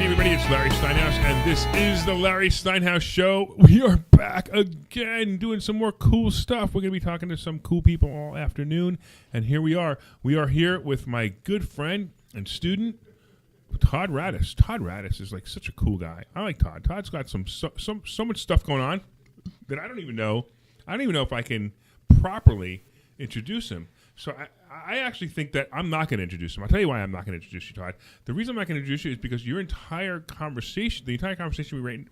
Hey everybody, it's Larry Steinhouse, and this is the Larry Steinhouse Show. We are back again doing some more cool stuff. We're going to be talking to some cool people all afternoon, and here we are. We are here with my good friend and student, Todd Radus. Todd Radus is like such a cool guy. I like Todd. Todd's got so much stuff going on that I don't even know if I can properly introduce him. So I actually think that I'm not going to introduce him. I'll tell you why I'm not going to introduce you, Todd. The reason I'm not going to introduce you is because the entire conversation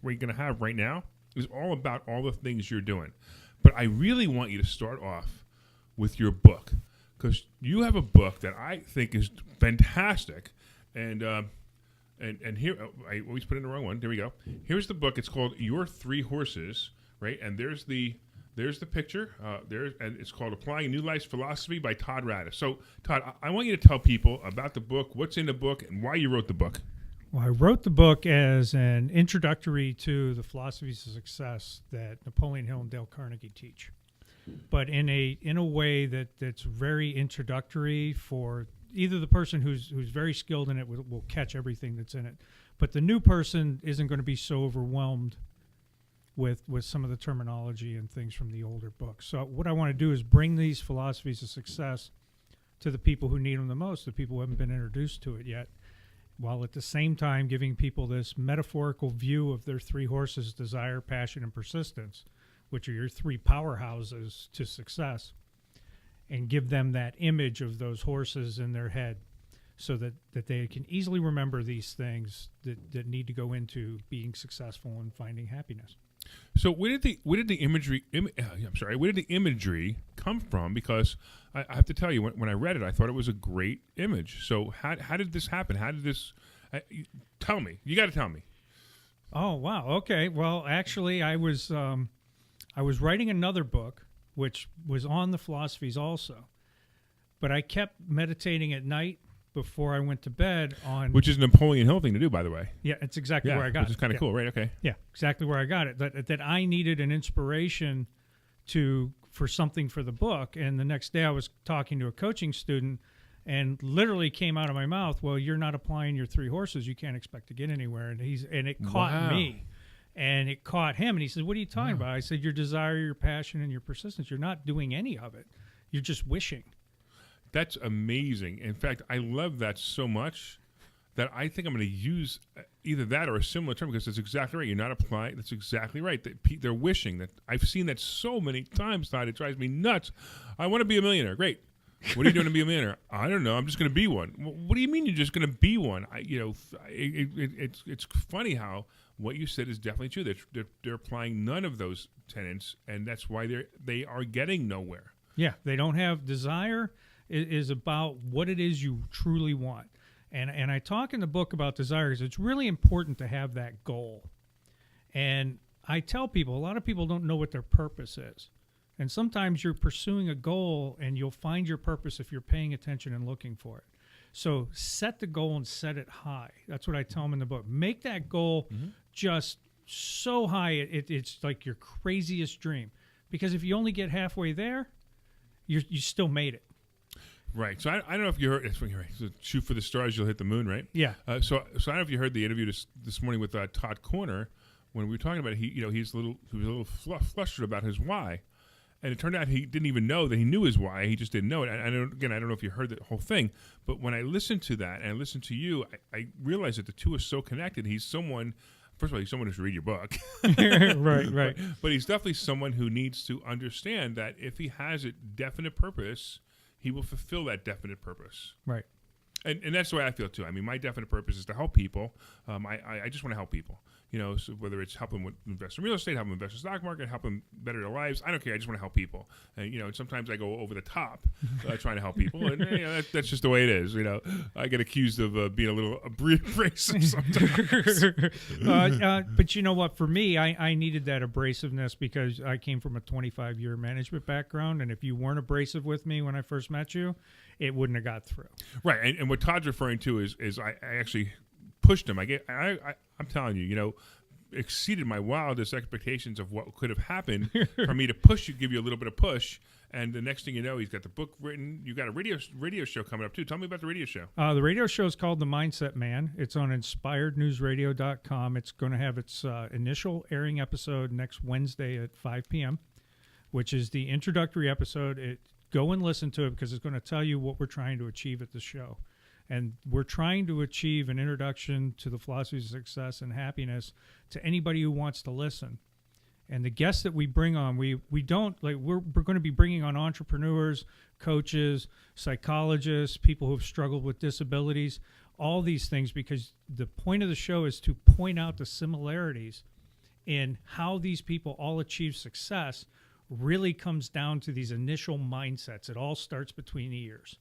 we're going to have right now is all about all the things you're doing. But I really want you to start off with your book, because you have a book that I think is fantastic. And here, I always put in the wrong one. There we go. Here's the book. It's called Your Three Horses, right? And there's the picture, and it's called Applying New Life's Philosophy by Todd Radus. So, Todd, I want you to tell people about the book, what's in the book, and why you wrote the book. Well, I wrote the book as an introductory to the philosophies of success that Napoleon Hill and Dale Carnegie teach, but in a way that's very introductory for either the person who's very skilled in it will catch everything that's in it, but the new person isn't going to be so overwhelmed with some of the terminology and things from the older books. So what I want to do is bring these philosophies of success to the people who need them the most, the people who haven't been introduced to it yet, while at the same time giving people this metaphorical view of their three horses: desire, passion, and persistence, which are your three powerhouses to success, and give them that image of those horses in their head so that they can easily remember these things that need to go into being successful and finding happiness. So where did the imagery come from? Because I have to tell you, when I read it, I thought it was a great image. So how did this happen? How did this? Tell me. You got to tell me. Oh wow. Okay. Well, actually, I was writing another book, which was on the philosophies also, but I kept meditating at night before I went to bed on... Which is a Napoleon Hill thing to do, by the way. Yeah, it's exactly where I got it. Which is kind of cool, right? Okay. Yeah, exactly where I got it. That I needed an inspiration for something for the book. And the next day I was talking to a coaching student and literally came out of my mouth, well, you're not applying your three horses. You can't expect to get anywhere. And it caught me. And it caught him. And he said, what are you talking about? I said, your desire, your passion, and your persistence. You're not doing any of it. You're just wishing. That's amazing. In fact, I love that so much that I think I'm going to use either that or a similar term, because that's exactly right. You're not applying. That's exactly right. They're wishing. That I've seen that so many times, Todd. It drives me nuts. I want to be a millionaire. Great. What are you doing to be a millionaire? I don't know. I'm just going to be one. What do you mean you're just going to be one? It's funny how what you said is definitely true. They're applying none of those tenets, and that's why they are getting nowhere. Yeah, they don't have desire. Is about what it is you truly want. And I talk in the book about desire because it's really important to have that goal. And I tell people, a lot of people don't know what their purpose is. And sometimes you're pursuing a goal and you'll find your purpose if you're paying attention and looking for it. So set the goal and set it high. That's what I tell them in the book. Make that goal just so high it's like your craziest dream. Because if you only get halfway there, you still made it. Right. So I don't know if you heard. It's when you're right. So shoot for the stars, you'll hit the moon. Right. Yeah. So I don't know if you heard the interview this morning with Todd Corner when we were talking about it. He was a little flustered about his why, and it turned out he didn't even know that he knew his why. He just didn't know it. And I don't know if you heard the whole thing, but when I listened to that and I listened to you, I realized that the two are so connected. He's someone. First of all, he's someone who should read your book. Right. But he's definitely someone who needs to understand that if he has a definite purpose, he will fulfill that definite purpose. Right. And that's the way I feel, too. I mean, my definite purpose is to help people. I just want to help people. So whether it's help them with invest in real estate, help them invest in the stock market, help them better their lives, I don't care. I just want to help people. And, and sometimes I go over the top trying to help people. And, that's just the way it is. I get accused of being a little abrasive sometimes. But you know what? For me, I needed that abrasiveness because I came from a 25-year management background. And if you weren't abrasive with me when I first met you, it wouldn't have got through. Right. And what Todd's referring to is I actually pushed him. I'm telling you, exceeded my wildest expectations of what could have happened for me to push you, give you a little bit of push, And the next thing you know, he's got the book written. You got a radio show coming up too. Tell me about the radio show. The radio show is called The Mindset Man. It's on inspirednewsradio.com. It's going to have its initial airing episode next Wednesday at 5 p.m., which is the introductory episode. Go and listen to it because it's going to tell you what we're trying to achieve at the show. And we're trying to achieve an introduction to the philosophies of success and happiness to anybody who wants to listen. And the guests that we bring on, we're going to be bringing on entrepreneurs, coaches, psychologists, people who've struggled with disabilities, all these things, because the point of the show is to point out the similarities in how these people all achieve success. Really comes down to these initial mindsets. It all starts between the ears.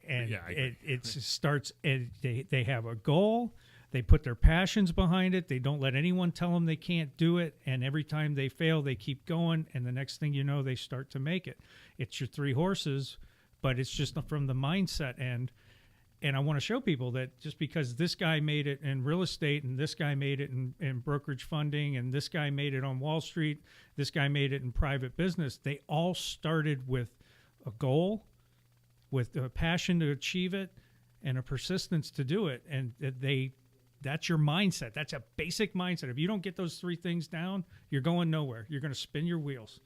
And it starts, they have a goal. They put their passions behind it. They don't let anyone tell them they can't do it. And every time they fail, they keep going. And the next thing you know, they start to make it. It's your 3 horses, but it's just from the mindset end. And I want to show people that just because this guy made it in real estate and this guy made it in brokerage funding and this guy made it on Wall Street, this guy made it in private business, they all started with a goal, with a passion to achieve it, and a persistence to do it. And that's your mindset. That's a basic mindset. If you don't get those 3 things down, you're going nowhere. You're going to spin your wheels.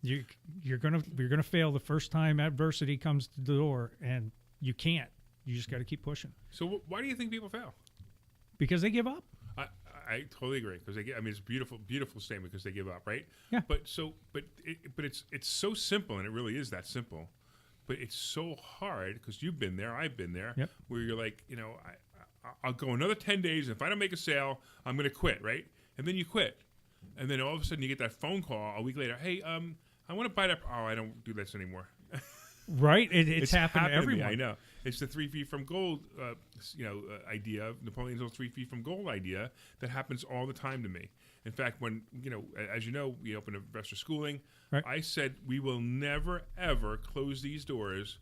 You're going to fail the first time adversity comes to the door, and you can't. You just got to keep pushing. So why do you think people fail? Because they give up. I totally agree. Because it's a beautiful, beautiful statement. Because they give up, right? Yeah. But it's so simple, and it really is that simple. But it's so hard because you've been there, I've been there, yep. Where you're like, I'll go another 10 days. And if I don't make a sale, I'm going to quit, right? And then you quit. And then all of a sudden you get that phone call a week later. Hey, I want to buy that. Oh, I don't do this anymore. Right? It's happened to everyone. I know. It's the 3 feet from gold, idea, Napoleon's old 3 feet from gold idea that happens all the time to me. In fact, when, as you know, we opened investor schooling, right. I said we will never, ever close these doors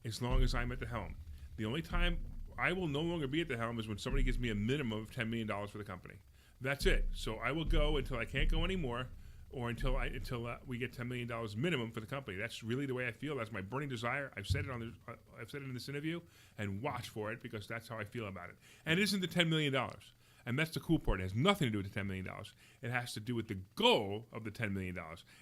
as long as I'm at the helm. The only time I will no longer be at the helm is when somebody gives me a minimum of $10 million for the company. That's it. So I will go until I can't go anymore, or until we get $10 million minimum for the company. That's really the way I feel. That's my burning desire. I've said it I've said it in this interview, and watch for it because that's how I feel about it. And it isn't the $10 million. And that's the cool part. It has nothing to do with the $10 million. It has to do with the goal of the $10 million.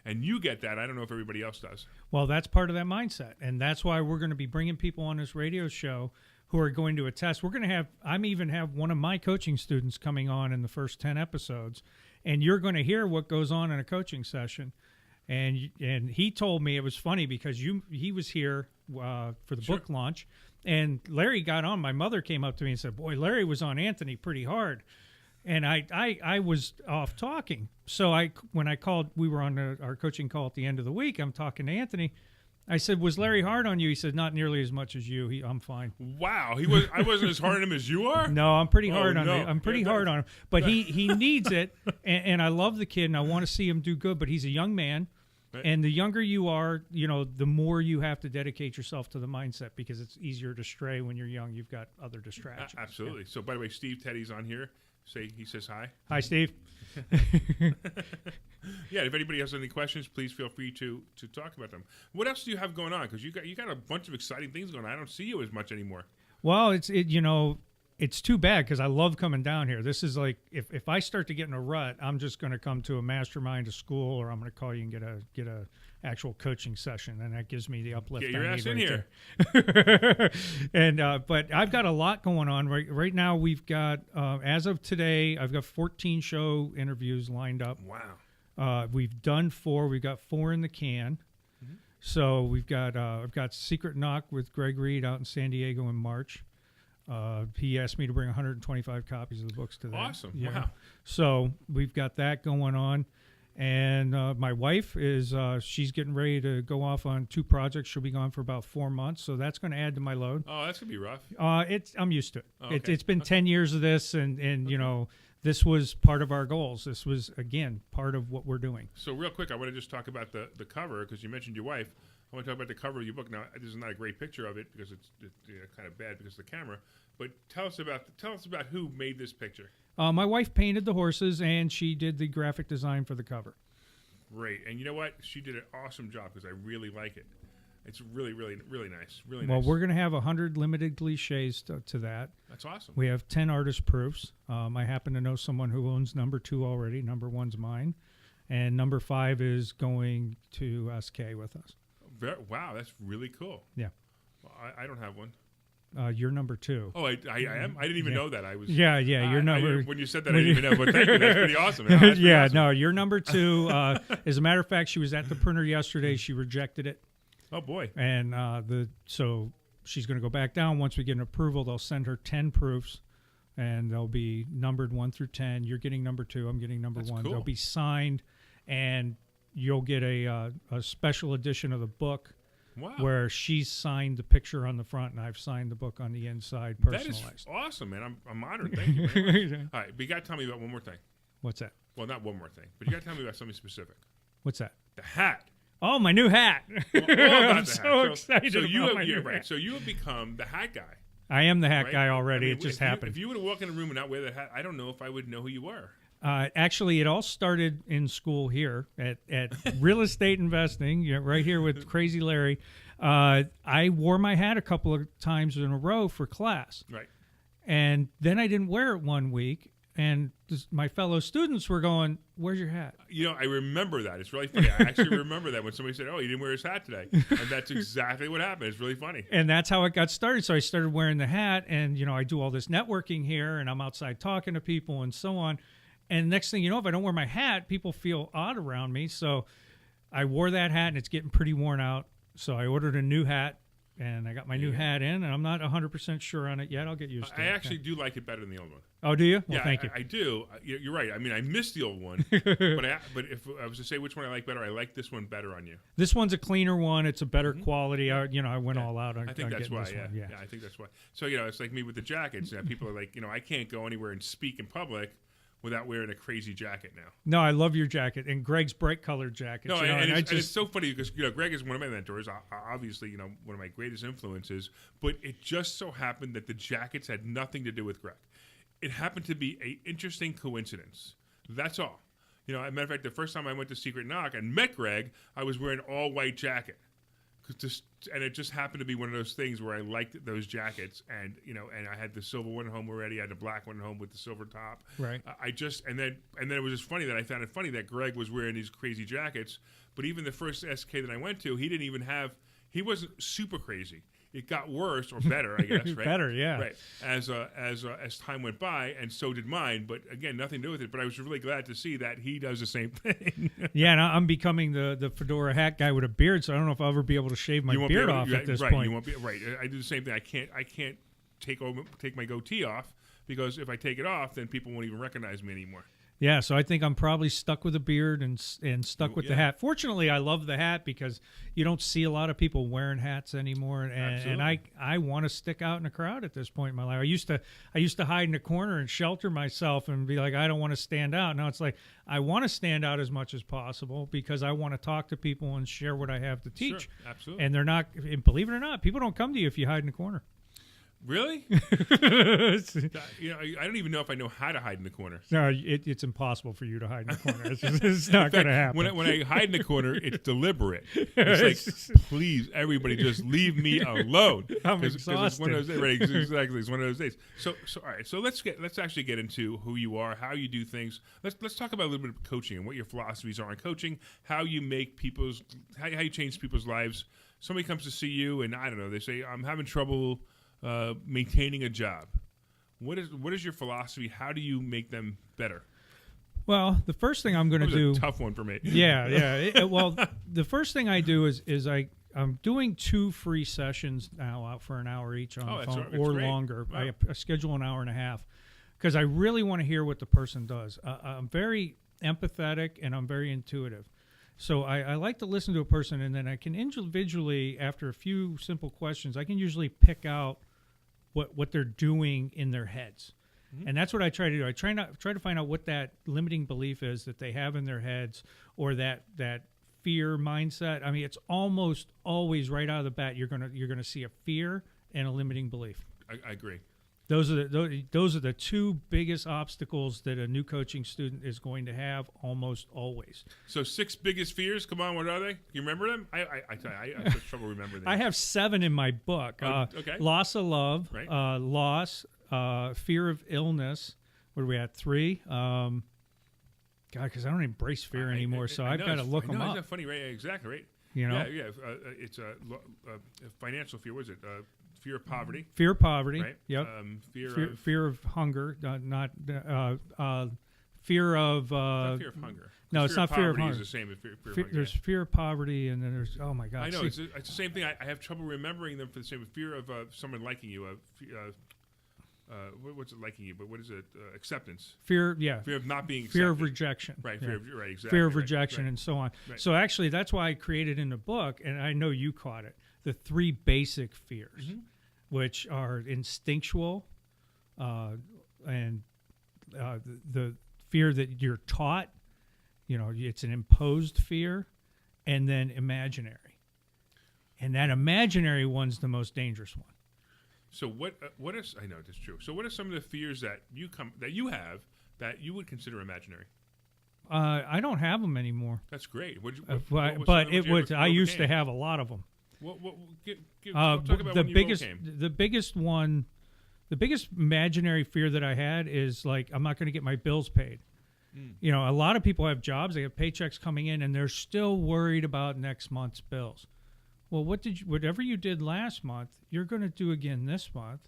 And you get that. I don't know if everybody else does. Well, that's part of that mindset. And that's why we're going to be bringing people on this radio show who are going to attest. We're going to I'm even have one of my coaching students coming on in the first 10 episodes. And you're going to hear what goes on in a coaching session. And he told me, it was funny because he was here for the Sure. book launch. And Larry got on. My mother came up to me and said, boy, Larry was on Anthony pretty hard. And I was off talking. So when I called, we were on our coaching call at the end of the week. I'm talking to Anthony. I said, was Larry hard on you? He said, not nearly as much as you. I'm fine. Wow. I wasn't as hard on him as you are? No, I'm pretty hard on him. I'm pretty Yeah, hard on him. But he needs it. And I love the kid, and I want to see him do good. But he's a young man. Right. And the younger you are, the more you have to dedicate yourself to the mindset because it's easier to stray when you're young. You've got other distractions. Absolutely. Yeah. So, by the way, Steve Teddy's on here. He says hi. Hi, Steve. Yeah, if anybody has any questions, please feel free to talk about them. What else do you have going on? Because you got a bunch of exciting things going on. I don't see you as much anymore. Well, it's too bad because I love coming down here. This is like if I start to get in a rut, I'm just going to come to a mastermind, a school, or I'm going to call you and get a actual coaching session, and that gives me the uplift. Get your ass in here. And but I've got a lot going on right now. We've got as of today, I've got 14 show interviews lined up. Wow. We've done 4. We've got 4 in the can. Mm-hmm. So we've got I've got Secret Knock with Greg Reed out in San Diego in March. He asked me to bring 125 copies of the books to that. Awesome. Yeah. Wow. So we've got that going on. And my wife is she's getting ready to go off on 2 projects. She'll be gone for about 4 months. So that's going to add to my load. Oh, that's going to be rough. I'm used to it. Oh, okay. It's been 10 years of this, and okay. This was part of our goals. This was, again, part of what we're doing. So real quick, I want to just talk about the cover because you mentioned your wife. I want to talk about the cover of your book. Now, this is not a great picture of it because it's kind of bad because of the camera. But tell us about who made this picture. My wife painted the horses, and she did the graphic design for the cover. great. And you know what? She did an awesome job because I really like it. It's really, really, really nice. Really Well, nice. we're going to have 100 limited cliches to that. That's awesome. We have 10 artist proofs. I happen to know someone who owns number 2 already. Number 1's mine. And number 5 is going to SK with us. Wow, that's really cool. Yeah. Well, I don't have one. You're number 2. Oh, I am? I didn't even know that. I was. Yeah, you're number. When you said that, I didn't even know. But thank you. That's pretty awesome. No, that's pretty Yeah, awesome. no, you're number 2. As a matter of fact, she was at the printer yesterday. She rejected it. Oh, boy. And so she's going to go back down. Once we get an approval, they'll send her 10 proofs, and they'll be numbered 1 through 10. You're getting number 2. I'm getting number That's 1. cool. They'll be signed, and you'll get a special edition of the book. Wow. Where she's signed the picture on the front and I've signed the book on the inside, personalized. That is awesome, man. I'm honored. Thank you very much. All right, but you got to tell me about one more thing. What's that? Well, not one more thing, but you got to tell me about something specific. What's that? The hat. Oh, my new hat. All about I'm the so hat. excited So you about have, my new right. hat. So you have become the hat guy. I am the hat right? guy already. I mean, it just if happened. If you were to walk in a room and not wear the hat, I don't know if I would know who you were. Actually, it all started in school here at real estate investing, right here with Crazy Larry. I wore my hat a couple of times in a row for class. Right. And then I didn't wear it one week. And my fellow students were going, "Where's your hat?" You know, I remember that. It's really funny. I actually remember that when somebody said, "Oh, he didn't wear his hat today," and that's exactly what happened. It's really funny. And that's how it got started. So I started wearing the hat, and I do all this networking here, and I'm outside talking to people and so on. And next thing you know, if I don't wear my hat, people feel odd around me. So I wore that hat, and it's getting pretty worn out. So I ordered a new hat, and I got my new hat in, and I'm not 100% sure on it yet. I'll get used to it. I actually do like it better than the old one. Oh, do you? Well, Yeah, thank you. I do. You're right. I mean, I missed the old one, but if I was to say which one I like better, I like this one better on you. This one's a cleaner one. It's a better quality. I went all out on I think that's getting why. this Yeah. one. Yeah, I think that's why. So it's like me with the jackets. People are like, I can't go anywhere and speak in public without wearing a crazy jacket now. No, I love your jacket and Greg's bright colored jackets. No, and it's so funny because Greg is one of my mentors, obviously one of my greatest influences. But it just so happened that the jackets had nothing to do with Greg. It happened to be an interesting coincidence. That's all. As a matter of fact, the first time I went to Secret Knock and met Greg, I was wearing an all white jacket. And it just happened to be one of those things where I liked those jackets, and and I had the silver one at home already. I had the black one at home with the silver top. Right. And then it was just funny that I found it funny that Greg was wearing these crazy jackets. But even the first SK that I went to, he wasn't super crazy. It got worse or better, I guess. Right. Better, yeah. Right. As time went by, and so did mine. But again, nothing to do with it. But I was really glad to see that he does the same thing. Yeah, and I'm becoming the fedora hat guy with a beard, so I don't know if I'll ever be able to shave my beard off at this point. You won't be right. I do the same thing. I can't take my goatee off because if I take it off, then people won't even recognize me anymore. Yeah, so I think I'm probably stuck with a beard and stuck with the hat. Fortunately, I love the hat because you don't see a lot of people wearing hats anymore, and I want to stick out in a crowd at this point in my life. I used to hide in a corner and shelter myself and be like, I don't want to stand out. Now it's like I want to stand out as much as possible because I want to talk to people and share what I have to teach. Sure, absolutely. And they're not, and believe it or not, people don't come to you if you hide in a corner. Really? I don't even know if I know how to hide in the corner. No, it's impossible for you to hide in the corner. It's not going to happen. When I hide in the corner, it's deliberate. It's like, please, everybody, just leave me alone. I'm exhausted. It's one of those days. Right, exactly. It's one of those days. So all right. So let's actually get into who you are, how you do things. Let's talk about a little bit of coaching and what your philosophies are on coaching, how you make how you change people's lives. Somebody comes to see you, and I don't know. They say, I'm having trouble maintaining a job. What is your philosophy? How do you make them better? Well, the first thing I'm going to do. A tough one for me. Yeah. Well, the first thing I do is I'm doing 2 free sessions now out for an hour each on the phone or great. Longer. Wow. I schedule an hour and a half because I really want to hear what the person does. I'm very empathetic and I'm very intuitive. So I like to listen to a person, and then I can individually, after a few simple questions, I can usually pick out what they're doing in their heads. Mm-hmm. And that's what I try to do. I try to find out what that limiting belief is that they have in their heads, or that fear mindset. I mean, it's almost always right out of the bat you're gonna see a fear and a limiting belief. I agree. Those are the two biggest obstacles that a new coaching student is going to have almost always. So 6 biggest fears. Come on, what are they? You remember them? I have trouble remembering them. I have 7 in my book. Okay. Loss of love, Right. Loss, fear of illness. What are we at? 3? God, because I don't embrace fear anymore, so I've got to look them up. Isn't that funny, right? Exactly, right? You know? Yeah. It's a financial fear. What is it? Fear of poverty. Fear of poverty. Right. Yep. Fear of hunger. Fear of. not fear of hunger. No, it's not fear of hunger. Is the same as fear of hunger. There's fear of poverty, and then there's my God. I know it's the same thing. I have trouble remembering them for the same fear of someone liking you. What's it liking you? But what is it? Acceptance. Fear. Yeah. Fear of not being accepted. Fear of rejection. Right. Yeah. Right. Exactly. Fear of right, rejection right. and so on. Right. So actually, that's why I created in the book, and I know you caught it. The 3 basic fears, which are instinctual, and the fear that you're taught. It's an imposed fear, and then imaginary. And that imaginary one's the most dangerous one. So what is? I know that's true. So what are some of the fears that you have that you would consider imaginary? I don't have them anymore. That's great. I used to have a lot of them. Talk about when you overcame. The biggest one, the biggest imaginary fear that I had is like I'm not going to get my bills paid. A lot of people have jobs, they have paychecks coming in, and they're still worried about next month's bills. Well, whatever you did last month, you're going to do again this month,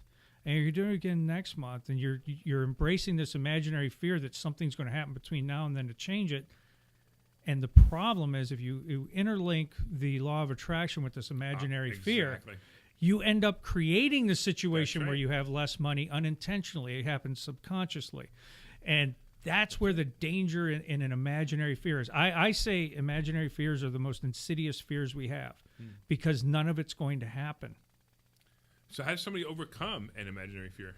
and you're doing it again next month, and you're embracing this imaginary fear that something's going to happen between now and then to change it. And the problem is, if you interlink the law of attraction with this imaginary fear, you end up creating the situation where you have less money unintentionally. It happens subconsciously, and that's where the danger in an imaginary fear is. I say imaginary fears are the most insidious fears we have because none of it's going to happen. So how does somebody overcome an imaginary fear?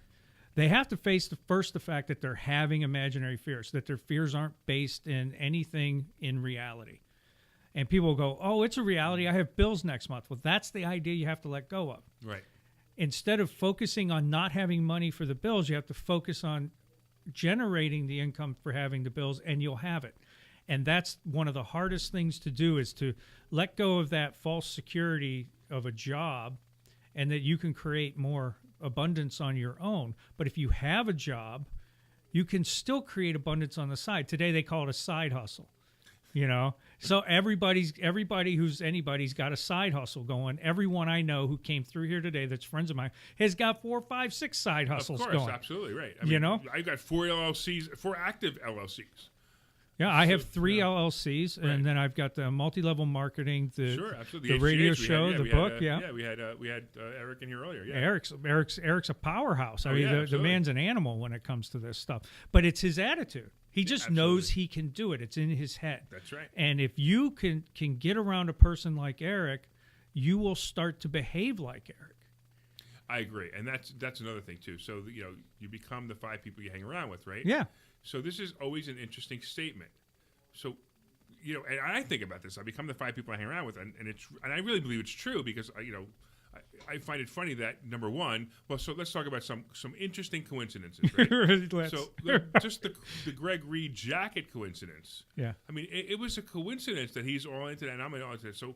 They have to face the fact that they're having imaginary fears, that their fears aren't based in anything in reality. And people will go, oh, it's a reality. I have bills next month. Well, that's the idea you have to let go of. Right. Instead of focusing on not having money for the bills, you have to focus on generating the income for having the bills, and you'll have it. And that's one of the hardest things to do, is to let go of that false security of a job, and that you can create more abundance on your own. But if you have a job, you can still create abundance on the side. Today they call it a side hustle. So everybody's got a side hustle going. Everyone I know who came through here today that's friends of mine has got 4, 5, 6 side hustles going. Of course, absolutely right. I mean, I've got 4 LLCs, 4 active LLCs. Yeah, I have 3 LLCs, and then I've got the multi-level marketing, the radio show, the book. We had Eric in here earlier. Yeah, Eric's a powerhouse. The man's an animal when it comes to this stuff. But it's his attitude. He just knows he can do it. It's in his head. That's right. And if you can get around a person like Eric, you will start to behave like Eric. I agree, and that's another thing too. So you become the 5 people you hang around with, right? Yeah. So this is always an interesting statement. So, and I think about this. I become the 5 people I hang around with, and I really believe it's true because I find it funny that, number one, so let's talk about some interesting coincidences, right? So just the Greg Reed jacket coincidence. Yeah. I mean, it was a coincidence that he's all into that and I'm all into that. So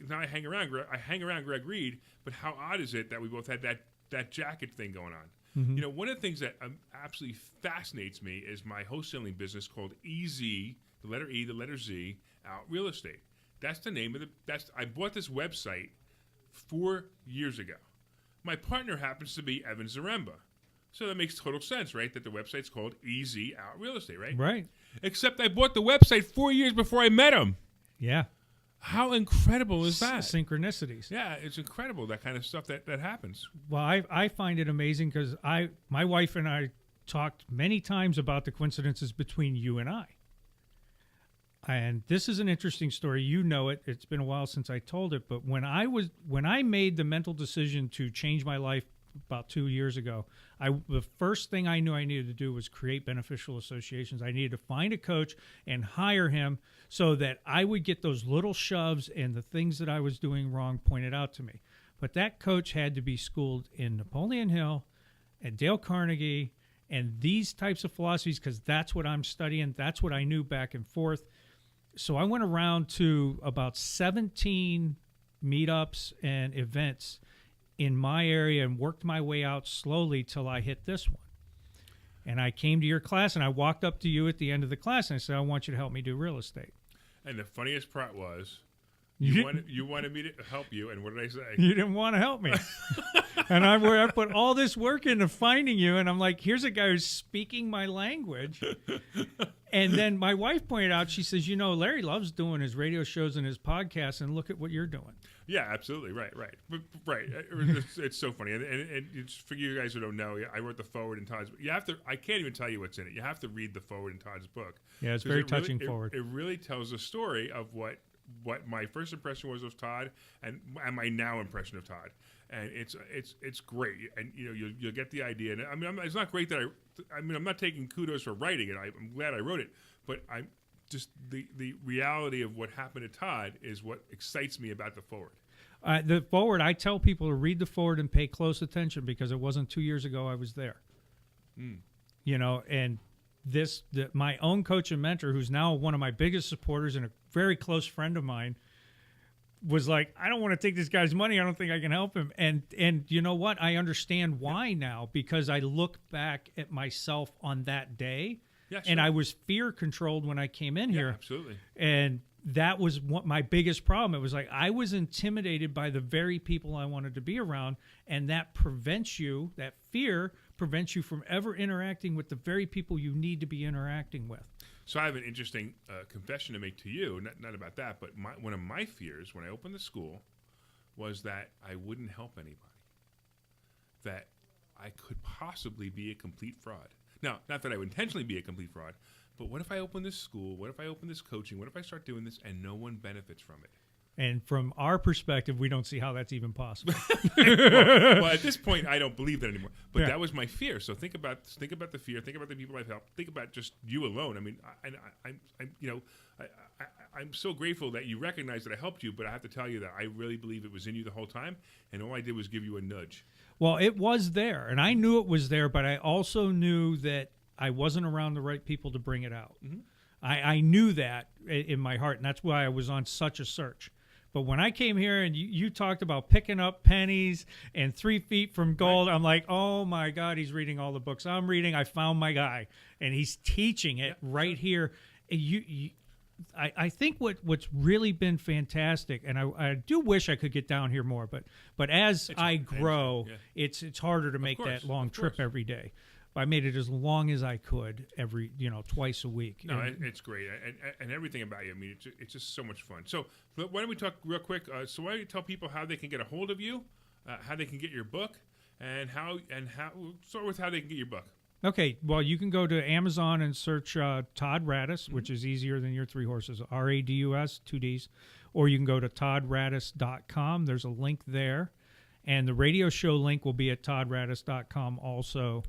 now I hang around Greg Reed, but how odd is it that we both had that jacket thing going on? Mm-hmm. One of the things that absolutely fascinates me is my wholesaling business called EZ, the letter E, the letter Z, Out Real Estate. That's the name of I bought this website 4 years ago. My partner happens to be Evan Zaremba. So that makes total sense, right? That the website's called EZ Out Real Estate, right? Right. Except I bought the website 4 years before I met him. Yeah. How incredible is that? Synchronicities. Yeah, it's incredible, that kind of stuff that happens. Well, I find it amazing because my wife and I talked many times about the coincidences between you and I. And this is an interesting story. You know it. It's been a while since I told it. But when I made the mental decision to change my life about 2 years ago, the first thing I knew I needed to do was create beneficial associations. I needed to find a coach and hire him so that I would get those little shoves and the things that I was doing wrong pointed out to me. But that coach had to be schooled in Napoleon Hill and Dale Carnegie and these types of philosophies, because that's what I'm studying. That's what I knew back and forth. So I went around to about 17 meetups and events in my area and worked my way out slowly till I hit this one. And I came to your class, and I walked up to you at the end of the class, and I said, I want you to help me do real estate. And the funniest part was, you wanted me to help you, and what did I say? You didn't want to help me. And I put all this work into finding you, and I'm like, here's a guy who's speaking my language. And then my wife pointed out, she says, Larry loves doing his radio shows and his podcasts, and look at what you're doing. Yeah, absolutely. Right. Right. It's so funny. And it's, for you guys who don't know, I wrote the foreword in Todd's book. I can't even tell you what's in it. You have to read the foreword in Todd's book. Yeah, it's very touching foreword. It really tells the story of what my first impression was of Todd and my now impression of Todd. And it's great. And you'll get the idea. And I mean, it's not great that I'm not taking kudos for writing it. I'm glad I wrote it, but I'm just the reality of what happened to Todd is what excites me about the foreword. The foreword, I tell people to read the foreword and pay close attention, because it wasn't 2 years ago I was there. And my own coach and mentor, who's now one of my biggest supporters and a very close friend of mine, was like, I don't want to take this guy's money. I don't think I can help him. And you know what? I understand why now, because I look back at myself on that day. Yeah, sure. And I was fear controlled when I came in here. Absolutely. And that was my biggest problem. It was like I was intimidated by the very people I wanted to be around, and that fear prevents you from ever interacting with the very people you need to be interacting with. So I have an interesting confession to make to you, not about that, but one of my fears when I opened the school was that I wouldn't help anybody, that I could possibly be a complete fraud. Now, not that I would intentionally be a complete fraud, but what if I open this school? What if I open this coaching? What if I start doing this and no one benefits from it? And from our perspective, we don't see how that's even possible. well, at this point, I don't believe that anymore. But that was my fear. So think about the fear. Think about the people I've helped. Think about just you alone. I mean, I'm so grateful that you recognize that I helped you. But I have to tell you that I really believe it was in you the whole time, and all I did was give you a nudge. Well, it was there, and I knew it was there, but I also knew that I wasn't around the right people to bring it out. Mm-hmm. I knew that in my heart, and that's why I was on such a search. But when I came here and you talked about picking up pennies and 3 feet from gold, right. I'm like, oh, my God, he's reading all the books I'm reading. I found my guy, and he's teaching it right here. I think what's really been fantastic, and I do wish I could get down here more, but as I grow, it's harder to make that long trip every day. I made it as long as I could twice a week. No, it's great, and everything about you. I mean, it's just so much fun. So why don't we talk real quick? So why don't you tell people how they can get a hold of you, how they can get your book, and how we'll start with how they can get your book. Okay, well, you can go to Amazon and search Todd Radus, Mm-hmm. which is easier than your 3 horses, RADUS, 2 Ds, or you can go to toddradus.com. There's a link there, and the radio show link will be at toddradus.com also.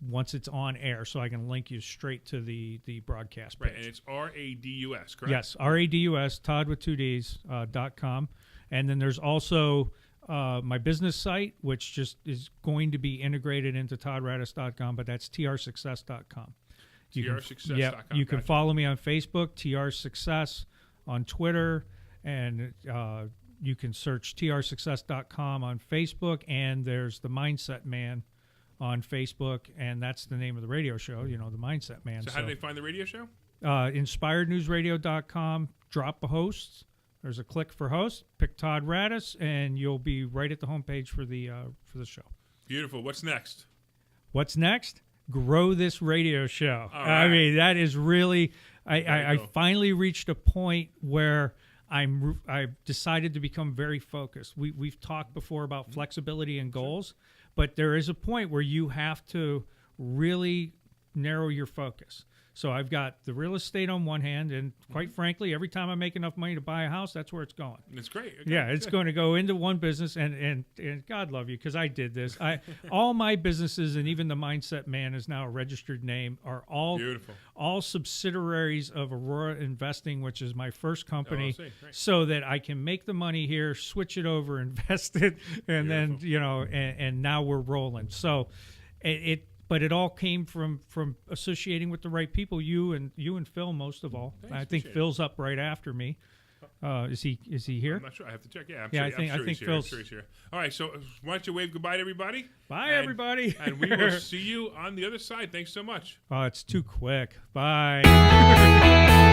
Once it's on air, so I can link you straight to the broadcast page. Right, and it's RADUS, correct? Yes, RADUS, Todd with 2 Ds, .com. And then there's also my business site, which just is going to be integrated into toddradus.com, but that's trsuccess.com. trsuccess.com. Yeah, you can follow me on Facebook, TR Success, on Twitter, and you can search trsuccess.com on Facebook, and there's the Mindset Man on Facebook, and that's the name of the radio show, the Mindset Man. So how do they find the radio show? InspiredNewsRadio.com, drop a host. There's a click for host, pick Todd Radus, and you'll be right at the homepage for the show. Beautiful. What's next? What's next? Grow this radio show. All right. I mean, that is really, I finally reached a point where I've decided to become very focused. We've talked before about flexibility and goals, but there is a point where you have to really narrow your focus. So I've got the real estate on one hand, and quite frankly, every time I make enough money to buy a house, that's where it's going. It's great. Okay. Yeah, it's going to go into one business, and God love you, because I did this. All my businesses, and even the Mindset Man is now a registered name, are all Beautiful. all subsidiaries of Aurora Investing, which is my first company, LLC, right. so that I can make the money here, switch it over, invest it, and then and now we're rolling. So but it all came from associating with the right people. You and Phil, most of all. Thanks, I think appreciate Phil's up right after me. Is he here? I'm not sure. I have to check. Yeah, Yeah, I'm sure I think he's Phil's. here. All right, so why don't you wave goodbye to everybody? Bye, everybody. And we will see you on the other side. Thanks so much. Oh, it's too quick. Bye.